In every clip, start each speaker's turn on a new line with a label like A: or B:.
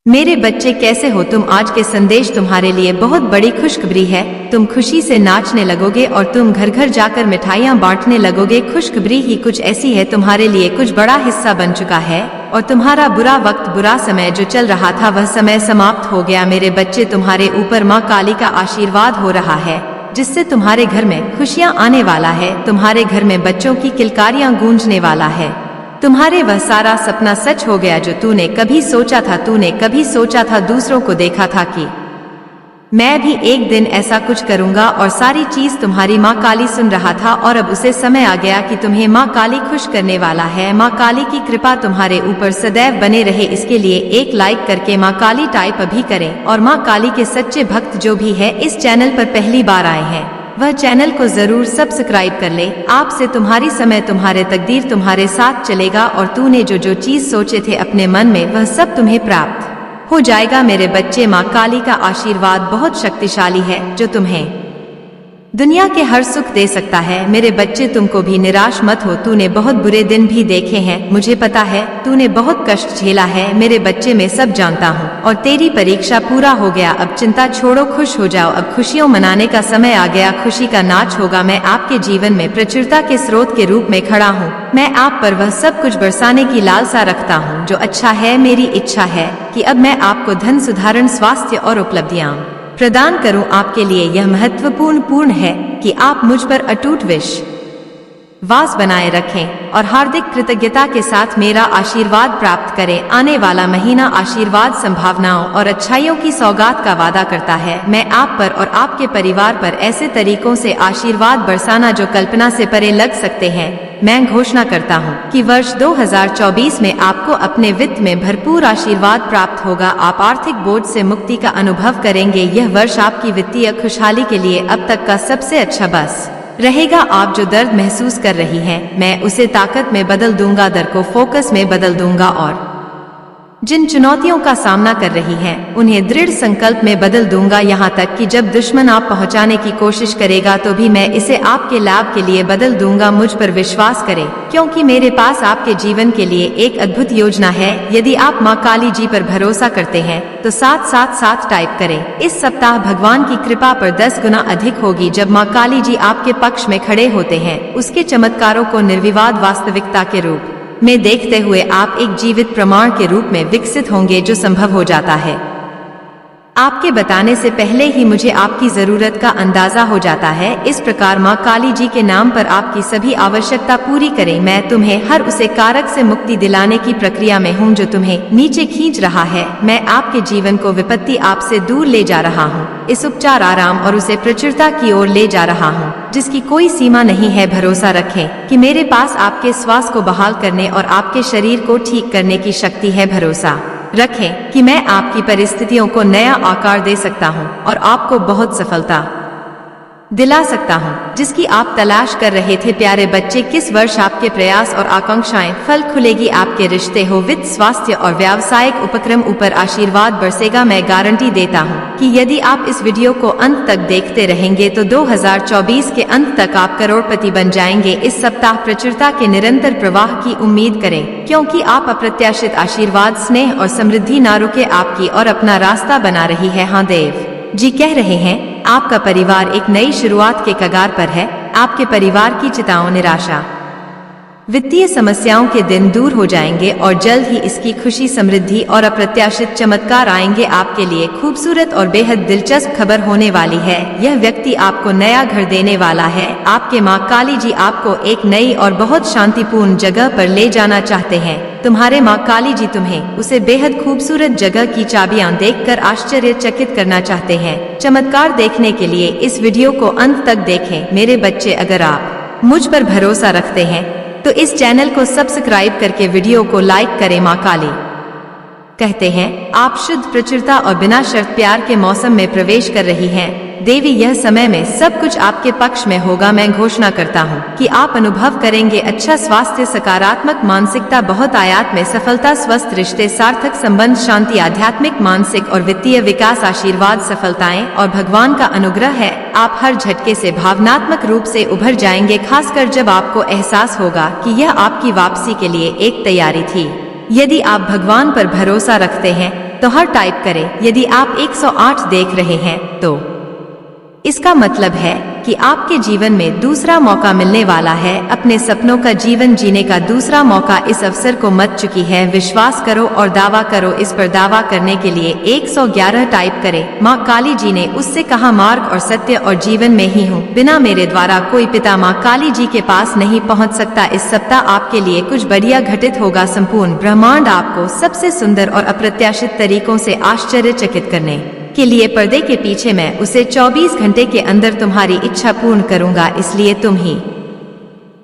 A: मेरे बच्चे कैसे हो तुम। आज के संदेश तुम्हारे लिए बहुत बड़ी खुशखबरी है। तुम खुशी से नाचने लगोगे और तुम घर घर जाकर मिठाइयाँ बांटने लगोगे। खुशखबरी ही कुछ ऐसी है, तुम्हारे लिए कुछ बड़ा हिस्सा बन चुका है और तुम्हारा बुरा वक्त, बुरा समय जो चल रहा था वह समय समाप्त हो गया। मेरे बच्चे, तुम्हारे ऊपर माँ काली का आशीर्वाद हो रहा है जिससे तुम्हारे घर में खुशियाँ आने वाला है। तुम्हारे घर में बच्चों की किलकारियाँ गूंजने वाला है। तुम्हारे वह सारा सपना सच हो गया जो तूने कभी सोचा था। तूने कभी सोचा था, दूसरों को देखा था कि मैं भी एक दिन ऐसा कुछ करूंगा और सारी चीज तुम्हारी माँ काली सुन रहा था। और अब उसे समय आ गया कि तुम्हें माँ काली खुश करने वाला है। माँ काली की कृपा तुम्हारे ऊपर सदैव बने रहे। इसके लिए एक लाइक करके माँ काली टाइप अभी करें। और माँ काली के सच्चे भक्त जो भी है इस चैनल पर पहली बार आए हैं वह चैनल को जरूर सब्सक्राइब कर ले। आपसे तुम्हारी समय, तुम्हारे तकदीर तुम्हारे साथ चलेगा और तूने जो जो चीज सोचे थे अपने मन में वह सब तुम्हें प्राप्त हो जाएगा। मेरे बच्चे, माँ काली का आशीर्वाद बहुत शक्तिशाली है जो तुम्हें दुनिया के हर सुख दे सकता है। मेरे बच्चे, तुमको भी निराश मत हो। तूने बहुत बुरे दिन भी देखे हैं, मुझे पता है। तूने बहुत कष्ट झेला है मेरे बच्चे, मैं सब जानता हूँ। और तेरी परीक्षा पूरा हो गया। अब चिंता छोड़ो, खुश हो जाओ। अब खुशियों मनाने का समय आ गया। खुशी का नाच होगा। मैं आपके जीवन में प्रचुरता के स्रोत के रूप में खड़ा हूँ। मैं आप पर वह सब कुछ बरसाने की लालसा रखता हूँ जो अच्छा है। मेरी इच्छा है कि अब मैं आपको धन, सुधारण, स्वास्थ्य और उपलब्धियाँ प्रदान करूं। आपके लिए यह महत्वपूर्ण है कि आप मुझ पर अटूट विश्वास बनाए रखें और हार्दिक कृतज्ञता के साथ मेरा आशीर्वाद प्राप्त करें। आने वाला महीना आशीर्वाद, संभावनाओं और अच्छाइयों की सौगात का वादा करता है। मैं आप पर और आपके परिवार पर ऐसे तरीकों से आशीर्वाद बरसाना जो कल्पना से परे लग सकते हैं। मैं घोषणा करता हूँ कि वर्ष 2024 में आपको अपने वित्त में भरपूर आशीर्वाद प्राप्त होगा। आप आर्थिक बोझ से मुक्ति का अनुभव करेंगे। यह वर्ष आपकी वित्तीय खुशहाली के लिए अब तक का सबसे अच्छा बस रहेगा। आप जो दर्द महसूस कर रही हैं, मैं उसे ताकत में बदल दूंगा, दर को फोकस में बदल दूंगा और जिन चुनौतियों का सामना कर रही हैं, उन्हें दृढ़ संकल्प में बदल दूंगा। यहाँ तक कि जब दुश्मन आप पहुँचाने की कोशिश करेगा तो भी मैं इसे आपके लाभ के लिए बदल दूंगा। मुझ पर विश्वास करें क्योंकि मेरे पास आपके जीवन के लिए एक अद्भुत योजना है। यदि आप माँ काली जी पर भरोसा करते हैं तो 777 टाइप करें। इस सप्ताह भगवान की कृपा पर 10 गुना अधिक होगी। जब माँ काली जी आपके पक्ष में खड़े होते हैं, उसके चमत्कारों को निर्विवाद वास्तविकता के रूप में देखते हुए आप एक जीवित प्रमाण के रूप में विकसित होंगे जो संभव हो जाता है। आपके बताने से पहले ही मुझे आपकी जरूरत का अंदाजा हो जाता है। इस प्रकार माँ काली जी के नाम पर आपकी सभी आवश्यकता पूरी करें। मैं तुम्हें हर उसे कारक से मुक्ति दिलाने की प्रक्रिया में हूँ जो तुम्हें नीचे खींच रहा है। मैं आपके जीवन को विपत्ति आपसे दूर ले जा रहा हूँ, इस उपचार, आराम और उसे प्रचुरता की ओर ले जा रहा हूँ जिसकी कोई सीमा नहीं है। भरोसा रखें कि मेरे पास आपके स्वास्थ्य को बहाल करने और आपके शरीर को ठीक करने की शक्ति है। भरोसा रखें कि मैं आपकी परिस्थितियों को नया आकार दे सकता हूं और आपको बहुत सफलता दिला सकता हूं जिसकी आप तलाश कर रहे थे। प्यारे बच्चे, किस वर्ष आपके प्रयास और आकांक्षाएं फल खुलेगी। आपके रिश्ते हो, वित्त, स्वास्थ्य और व्यावसायिक उपक्रम ऊपर आशीर्वाद बरसेगा। मैं गारंटी देता हूं कि यदि आप इस वीडियो को अंत तक देखते रहेंगे तो 2024 के अंत तक आप करोड़पति बन जाएंगे। इस सप्ताह प्रचुरता के निरंतर प्रवाह की उम्मीद करें क्योंकि आप अप्रत्याशित आशीर्वाद, स्नेह और समृद्धि ना रुके आपकी और अपना रास्ता बना रही है। हाँ, देव जी कह रहे हैं आपका परिवार एक नई शुरुआत के कगार पर है। आपके परिवार की चिंताओं, निराशा, वित्तीय समस्याओं के दिन दूर हो जाएंगे और जल्द ही इसकी खुशी, समृद्धि और अप्रत्याशित चमत्कार आएंगे। आपके लिए खूबसूरत और बेहद दिलचस्प खबर होने वाली है। यह व्यक्ति आपको नया घर देने वाला है। आपके माँ काली जी आपको एक नई और बहुत शांतिपूर्ण जगह पर ले जाना चाहते हैं। तुम्हारे माँ काली जी तुम्हें उसे बेहद खूबसूरत जगह की चाबियां देखकर आश्चर्यचकित करना चाहते हैं। चमत्कार देखने के लिए इस वीडियो को अंत तक देखें। मेरे बच्चे, अगर आप मुझ पर भरोसा रखते हैं तो इस चैनल को सब्सक्राइब करके वीडियो को लाइक करें। माँ काली कहते हैं आप शुद्ध, प्रचुरता और बिना शर्त प्यार के मौसम में प्रवेश कर रही हैं। देवी, यह समय में सब कुछ आपके पक्ष में होगा। मैं घोषणा करता हूँ कि आप अनुभव करेंगे अच्छा स्वास्थ्य, सकारात्मक मानसिकता, बहुत आयात में सफलता, स्वस्थ रिश्ते, सार्थक संबंध, शांति, आध्यात्मिक, मानसिक और वित्तीय विकास, आशीर्वाद, सफलताएं और भगवान का अनुग्रह है। आप हर झटके से भावनात्मक रूप से उभर जाएंगे, खासकर जब आपको एहसास होगा कि यह आपकी वापसी के लिए एक तैयारी थी। यदि आप भगवान पर भरोसा रखते हैं तो हर टाइप करें। यदि आप 108 देख रहे हैं तो इसका मतलब है कि आपके जीवन में दूसरा मौका मिलने वाला है। अपने सपनों का जीवन जीने का दूसरा मौका इस अवसर को मत चुकी है। विश्वास करो और दावा करो। इस पर दावा करने के लिए 111 टाइप करें। माँ काली जी ने उससे कहा, मार्ग और सत्य और जीवन में ही हूँ। बिना मेरे द्वारा कोई पिता माँ काली जी के पास नहीं पहुँच सकता। इस सप्ताह आपके लिए कुछ बढ़िया घटित होगा। संपूर्ण ब्रह्मांड आपको सबसे सुंदर और अप्रत्याशित तरीकों से आश्चर्यचकित करने के लिए पर्दे के पीछे मैं उसे 24 घंटे के अंदर तुम्हारी इच्छा पूर्ण करूंगा। इसलिए तुम ही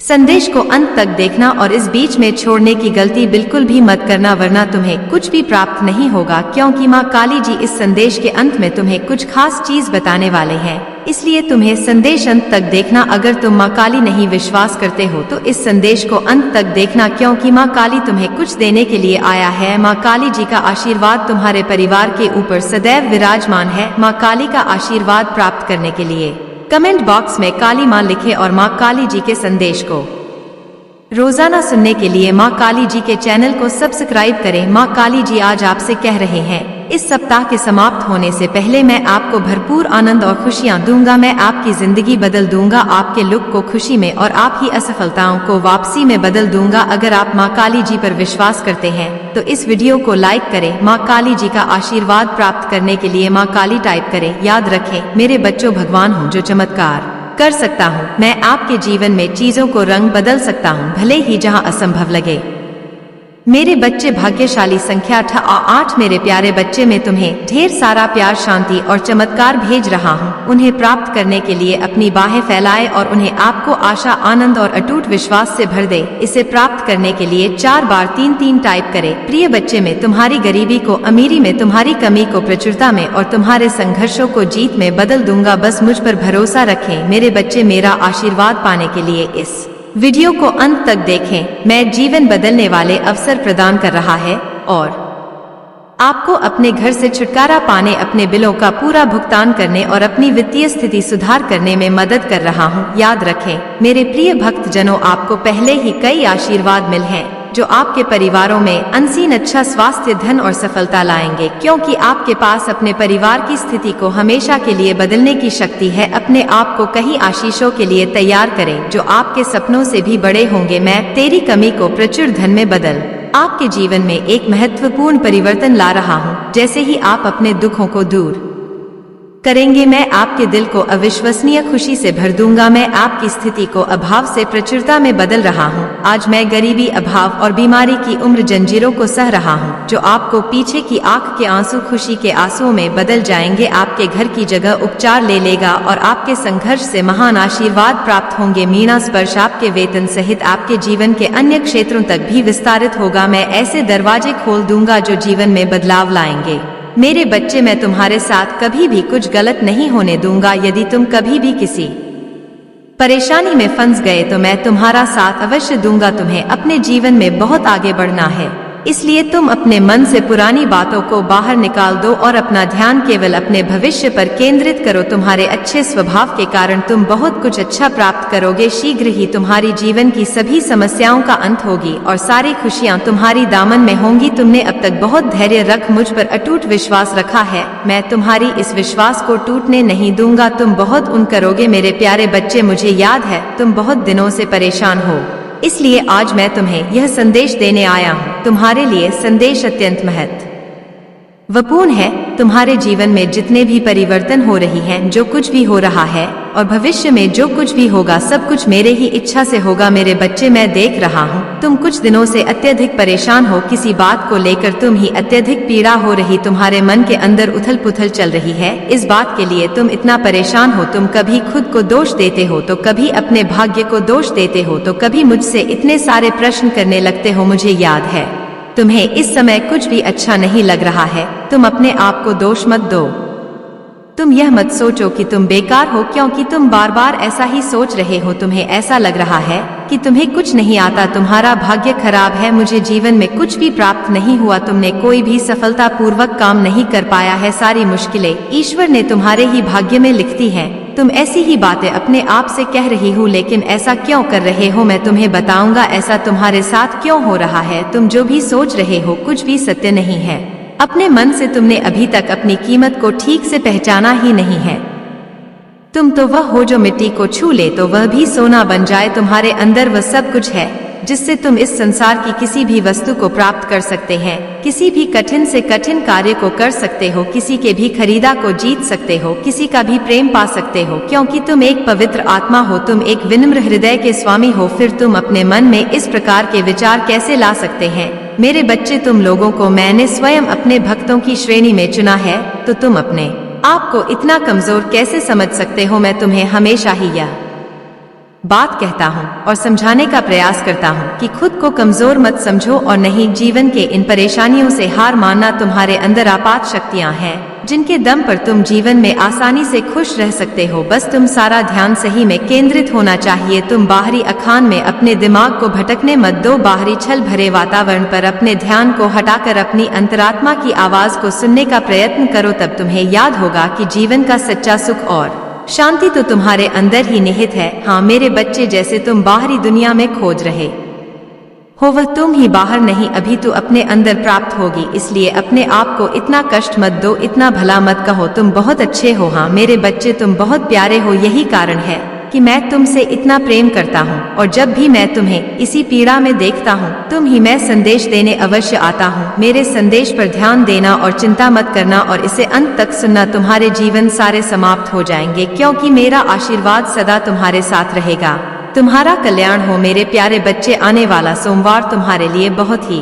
A: संदेश को अंत तक देखना और इस बीच में छोड़ने की गलती बिल्कुल भी मत करना, वरना तुम्हें कुछ भी प्राप्त नहीं होगा। क्योंकि माँ काली जी इस संदेश के अंत में तुम्हें कुछ खास चीज बताने वाले हैं, इसलिए तुम्हें संदेश अंत तक देखना। अगर तुम माँ काली नहीं विश्वास करते हो तो इस संदेश को अंत तक देखना, क्योंकि माँ काली तुम्हें कुछ देने के लिए आया है। माँ काली जी का आशीर्वाद तुम्हारे परिवार के ऊपर सदैव विराजमान है। माँ काली का आशीर्वाद प्राप्त करने के लिए कमेंट बॉक्स में काली माँ लिखे और माँ काली जी के संदेश को रोजाना सुनने के लिए माँ काली जी के चैनल को सब्सक्राइब करें। माँ काली जी आज आपसे कह रहे हैं, इस सप्ताह के समाप्त होने से पहले मैं आपको भरपूर आनंद और खुशियाँ दूंगा। मैं आपकी जिंदगी बदल दूंगा, आपके लुक को खुशी में और आपकी असफलताओं को वापसी में बदल दूंगा। अगर आप माँ काली जी पर विश्वास करते हैं तो इस वीडियो को लाइक करें। माँ काली जी का आशीर्वाद प्राप्त करने के लिए माँ काली टाइप करें। याद रखें, मेरे बच्चों, भगवान हूँ जो चमत्कार कर सकता हूँ। मैं आपके जीवन में चीजों को रंग बदल सकता हूँ, भले ही जहाँ असंभव लगे। मेरे बच्चे भाग्यशाली संख्या 8। मेरे प्यारे बच्चे, मैं तुम्हें ढेर सारा प्यार, शांति और चमत्कार भेज रहा हूँ। उन्हें प्राप्त करने के लिए अपनी बाहें फैलाए और उन्हें आपको आशा, आनंद और अटूट विश्वास से भर दे। इसे प्राप्त करने के लिए 4 बार 3 टाइप करें। प्रिय बच्चे, मैं तुम्हारी गरीबी को अमीरी में, तुम्हारी कमी को प्रचुरता में और तुम्हारे संघर्षों को जीत में बदल दूंगा। बस मुझ पर भरोसा रखें। मेरे बच्चे, मेरा आशीर्वाद पाने के लिए इस वीडियो को अंत तक देखें। मैं जीवन बदलने वाले अवसर प्रदान कर रहा है और आपको अपने घर से छुटकारा पाने, अपने बिलों का पूरा भुगतान करने और अपनी वित्तीय स्थिति सुधार करने में मदद कर रहा हूँ। याद रखें मेरे प्रिय भक्त जनों, आपको पहले ही कई आशीर्वाद मिल हैं जो आपके परिवारों में अनसीन अच्छा स्वास्थ्य, धन और सफलता लाएंगे, क्योंकि आपके पास अपने परिवार की स्थिति को हमेशा के लिए बदलने की शक्ति है। अपने आप को कई आशीषों के लिए तैयार करें जो आपके सपनों से भी बड़े होंगे। मैं तेरी कमी को प्रचुर धन में बदल आपके जीवन में एक महत्वपूर्ण परिवर्तन ला रहा हूँ। जैसे ही आप अपने दुखों को दूर करेंगे, मैं आपके दिल को अविश्वसनीय खुशी से भर दूंगा। मैं आपकी स्थिति को अभाव से प्रचुरता में बदल रहा हूँ। आज मैं गरीबी, अभाव और बीमारी की उम्र जंजीरों को सह रहा हूँ जो आपको पीछे की आंख के आंसू खुशी के आंसुओं में बदल जाएंगे। आपके घर की जगह उपचार ले लेगा और आपके संघर्ष से महान आशीर्वाद प्राप्त होंगे। मीणा स्पर्श आपके वेतन सहित आपके जीवन के अन्य क्षेत्रों तक भी विस्तारित होगा। मैं ऐसे दरवाजे खोल दूंगा जो जीवन में बदलाव लाएंगे। मेरे बच्चे, मैं तुम्हारे साथ कभी भी कुछ गलत नहीं होने दूंगा। यदि तुम कभी भी किसी परेशानी में फंस गए तो मैं तुम्हारा साथ अवश्य दूंगा। तुम्हें अपने जीवन में बहुत आगे बढ़ना है, इसलिए तुम अपने मन से पुरानी बातों को बाहर निकाल दो और अपना ध्यान केवल अपने भविष्य पर केंद्रित करो। तुम्हारे अच्छे स्वभाव के कारण तुम बहुत कुछ अच्छा प्राप्त करोगे। शीघ्र ही तुम्हारी जीवन की सभी समस्याओं का अंत होगी और सारी खुशियां तुम्हारी दामन में होंगी। तुमने अब तक बहुत धैर्य रख मुझ पर अटूट विश्वास रखा है। मैं तुम्हारी इस विश्वास को टूटने नहीं दूंगा। तुम बहुत उन करोगे। मेरे प्यारे बच्चे, मुझे याद है तुम बहुत दिनों से परेशान हो, इसलिए आज मैं तुम्हें यह संदेश देने आया हूँ। तुम्हारे लिए संदेश अत्यंत महत्वपूर्ण है। तुम्हारे जीवन में जितने भी परिवर्तन हो रही हैं, जो कुछ भी हो रहा है और भविष्य में जो कुछ भी होगा, सब कुछ मेरे ही इच्छा से होगा। मेरे बच्चे, मैं देख रहा हूँ तुम कुछ दिनों से अत्यधिक परेशान हो। किसी बात को लेकर तुम ही अत्यधिक पीड़ा हो रही, तुम्हारे मन के अंदर उथल पुथल चल रही है। इस बात के लिए तुम इतना परेशान हो। तुम कभी खुद को दोष देते हो तो कभी अपने भाग्य को दोष देते हो तो कभी मुझसे इतने सारे प्रश्न करने लगते हो। मुझे याद है तुम्हें इस समय कुछ भी अच्छा नहीं लग रहा है। तुम अपने आप को दोष मत दो। तुम यह मत सोचो कि तुम बेकार हो, क्योंकि तुम बार बार ऐसा ही सोच रहे हो। तुम्हें ऐसा लग रहा है कि तुम्हें कुछ नहीं आता, तुम्हारा भाग्य खराब है, मुझे जीवन में कुछ भी प्राप्त नहीं हुआ, तुमने कोई भी सफलतापूर्वक काम नहीं कर पाया है। सारी मुश्किलें ईश्वर ने तुम्हारे ही भाग्य में लिख दी हैं। तुम ऐसी ही बातें अपने आप से कह रही हो, लेकिन ऐसा क्यों कर रहे हो मैं तुम्हें बताऊंगा। ऐसा तुम्हारे साथ क्यों हो रहा है। तुम जो भी सोच रहे हो कुछ भी सत्य नहीं है। अपने मन से तुमने अभी तक अपनी कीमत को ठीक से पहचाना ही नहीं है। तुम तो वह हो जो मिट्टी को छू ले तो वह भी सोना बन जाए। तुम्हारे अंदर वह सब कुछ है जिससे तुम इस संसार की किसी भी वस्तु को प्राप्त कर सकते हैं, किसी भी कठिन से कठिन कार्य को कर सकते हो, किसी के भी खरीदा को जीत सकते हो, किसी का भी प्रेम पा सकते हो, क्योंकि तुम एक पवित्र आत्मा हो, तुम एक विनम्र हृदय के स्वामी हो। फिर तुम अपने मन में इस प्रकार के विचार कैसे ला सकते हैं? मेरे बच्चे, तुम लोगों को मैंने स्वयं अपने भक्तों की श्रेणी में चुना है, तो तुम अपने आप को इतना कमजोर कैसे समझ सकते हो? मैं तुम्हें हमेशा ही यह बात कहता हूँ और समझाने का प्रयास करता हूँ कि खुद को कमजोर मत समझो और नहीं, जीवन के इन परेशानियों से हार मानना। तुम्हारे अंदर आपात शक्तियाँ हैं जिनके दम पर तुम जीवन में आसानी से खुश रह सकते हो। बस तुम सारा ध्यान सही में केंद्रित होना चाहिए। तुम बाहरी अखान में अपने दिमाग को भटकने मत दो। बाहरी छल भरे वातावरण पर अपने ध्यान को हटाकर अपनी अंतरात्मा की आवाज को सुनने का प्रयत्न करो। तब तुम्हें याद होगा कि जीवन का सच्चा सुख और शांति तो तुम्हारे अंदर ही निहित है। हाँ मेरे बच्चे, जैसे तुम बाहरी दुनिया में खोज रहे हो वह तुम ही बाहर नहीं, अभी तो अपने अंदर प्राप्त होगी। इसलिए अपने आप को इतना कष्ट मत दो, इतना भला मत कहो तुम बहुत अच्छे हो। हाँ मेरे बच्चे, तुम बहुत प्यारे हो। यही कारण है कि मैं तुमसे इतना प्रेम करता हूँ और जब भी मैं तुम्हें इसी पीड़ा में देखता हूँ तुम ही मैं संदेश देने अवश्य आता हूँ। मेरे संदेश पर ध्यान देना और चिंता मत करना और इसे अंत तक सुनना। तुम्हारे जीवन सारे समाप्त हो जाएंगे, क्योंकि मेरा आशीर्वाद सदा तुम्हारे साथ रहेगा। तुम्हारा कल्याण हो मेरे प्यारे बच्चे। आने वाला सोमवार तुम्हारे लिए बहुत ही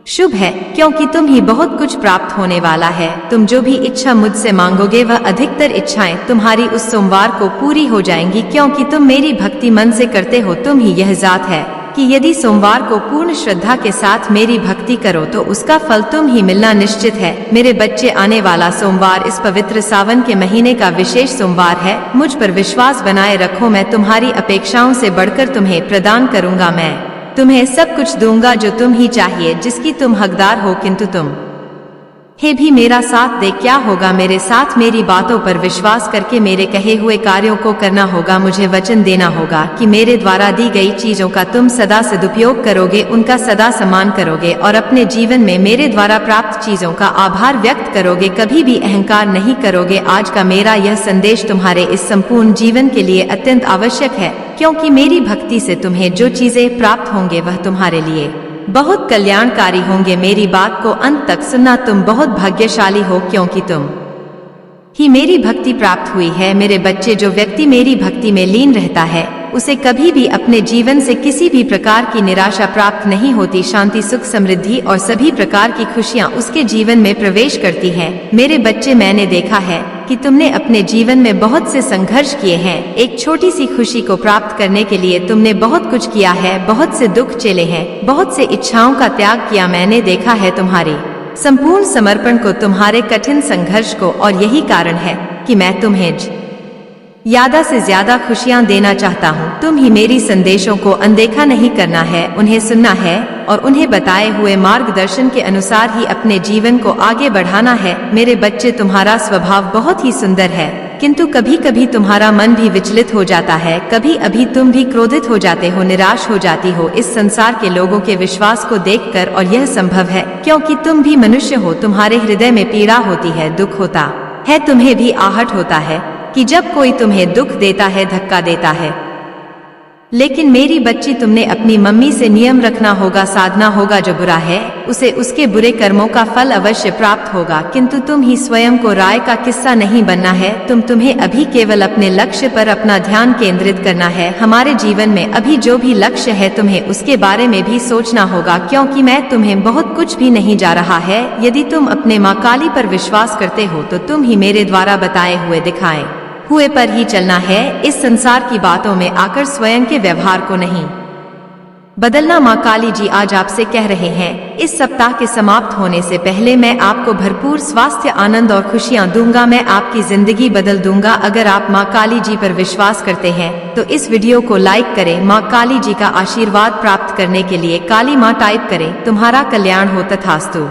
A: शुभ है, क्योंकि तुम ही बहुत कुछ प्राप्त होने वाला है। तुम जो भी इच्छा मुझसे मांगोगे वह अधिकतर इच्छाएं तुम्हारी उस सोमवार को पूरी हो जाएंगी, क्योंकि तुम मेरी भक्ति मन से करते हो। तुम ही यह जात है कि यदि सोमवार को पूर्ण श्रद्धा के साथ मेरी भक्ति करो तो उसका फल तुम ही मिलना निश्चित है। मेरे बच्चे, आने वाला सोमवार इस पवित्र सावन के महीने का विशेष सोमवार है। मुझ पर विश्वास बनाए रखो, मैं तुम्हारी अपेक्षाओं से बढ़कर तुम्हें प्रदान करूंगा। मैं तुम्हें सब कुछ दूंगा जो तुम ही चाहिए, जिसकी तुम हकदार हो। किंतु तुम हे भी मेरा साथ दे। क्या होगा मेरे साथ? मेरी बातों पर विश्वास करके मेरे कहे हुए कार्यों को करना होगा। मुझे वचन देना होगा कि मेरे द्वारा दी गई चीजों का तुम सदा सदुपयोग करोगे, उनका सदा सम्मान करोगे और अपने जीवन में मेरे द्वारा प्राप्त चीजों का आभार व्यक्त करोगे। कभी भी अहंकार नहीं करोगे। आज का मेरा यह संदेश तुम्हारे इस संपूर्ण जीवन के लिए अत्यंत आवश्यक है, क्योंकि मेरी भक्ति से तुम्हें जो चीजें प्राप्त होंगे वह तुम्हारे लिए बहुत कल्याणकारी होंगे। मेरी बात को अंत तक सुनना। तुम बहुत भाग्यशाली हो, क्योंकि तुम ही मेरी भक्ति प्राप्त हुई है। मेरे बच्चे, जो व्यक्ति मेरी भक्ति में लीन रहता है उसे कभी भी अपने जीवन से किसी भी प्रकार की निराशा प्राप्त नहीं होती। शांति, सुख, समृद्धि और सभी प्रकार की खुशियां उसके जीवन में प्रवेश करती हैं। मेरे बच्चे, मैंने देखा है कि तुमने अपने जीवन में बहुत से संघर्ष किए हैं। एक छोटी सी खुशी को प्राप्त करने के लिए तुमने बहुत कुछ किया है, बहुत से दुख झेले हैं, बहुत से इच्छाओं का त्याग किया। मैंने देखा है तुम्हारी संपूर्ण समर्पण को, तुम्हारे कठिन संघर्ष को, और यही कारण है कि मैं तुम्हें ज्यादा से ज्यादा खुशियां देना चाहता हूँ। तुम ही मेरी संदेशों को अनदेखा नहीं करना है, उन्हें सुनना है और उन्हें बताए हुए मार्गदर्शन के अनुसार ही अपने जीवन को आगे बढ़ाना है। मेरे बच्चे, तुम्हारा स्वभाव बहुत ही सुंदर है, किंतु कभी कभी तुम्हारा मन भी विचलित हो जाता है। कभी अभी तुम भी क्रोधित हो जाते हो, निराश हो जाती हो इस संसार के लोगों के विश्वास को देखकर, और यह संभव है क्योंकि तुम भी मनुष्य हो। तुम्हारे हृदय में पीड़ा होती है, दुख होता है, तुम्हें भी आहट होता है कि जब कोई तुम्हें दुख देता है, धक्का देता है। लेकिन मेरी बच्ची, तुमने अपनी मम्मी से नियम रखना होगा, साधना होगा। जो बुरा है उसे उसके बुरे कर्मों का फल अवश्य प्राप्त होगा, किंतु तुम ही स्वयं को राय का किस्सा नहीं बनना है। तुम्हें अभी केवल अपने लक्ष्य पर अपना ध्यान केंद्रित करना है। हमारे जीवन में अभी जो भी लक्ष्य है तुम्हें उसके बारे में भी सोचना होगा, क्योंकि मैं तुम्हें बहुत कुछ भी नहीं जा रहा है। यदि तुम अपने माँ काली पर विश्वास करते हो तो तुम ही मेरे द्वारा बताए हुए दिखाए हुए पर ही चलना है। इस संसार की बातों में आकर स्वयं के व्यवहार को नहीं बदलना। माँ काली जी आज आपसे कह रहे हैं, इस सप्ताह के समाप्त होने से पहले मैं आपको भरपूर स्वास्थ्य, आनंद और खुशियाँ दूंगा। मैं आपकी जिंदगी बदल दूंगा। अगर आप माँ काली जी पर विश्वास करते हैं तो इस वीडियो को लाइक करें। माँ काली जी का आशीर्वाद प्राप्त करने के लिए काली माँ टाइप करें। तुम्हारा कल्याण हो, तथास्तु।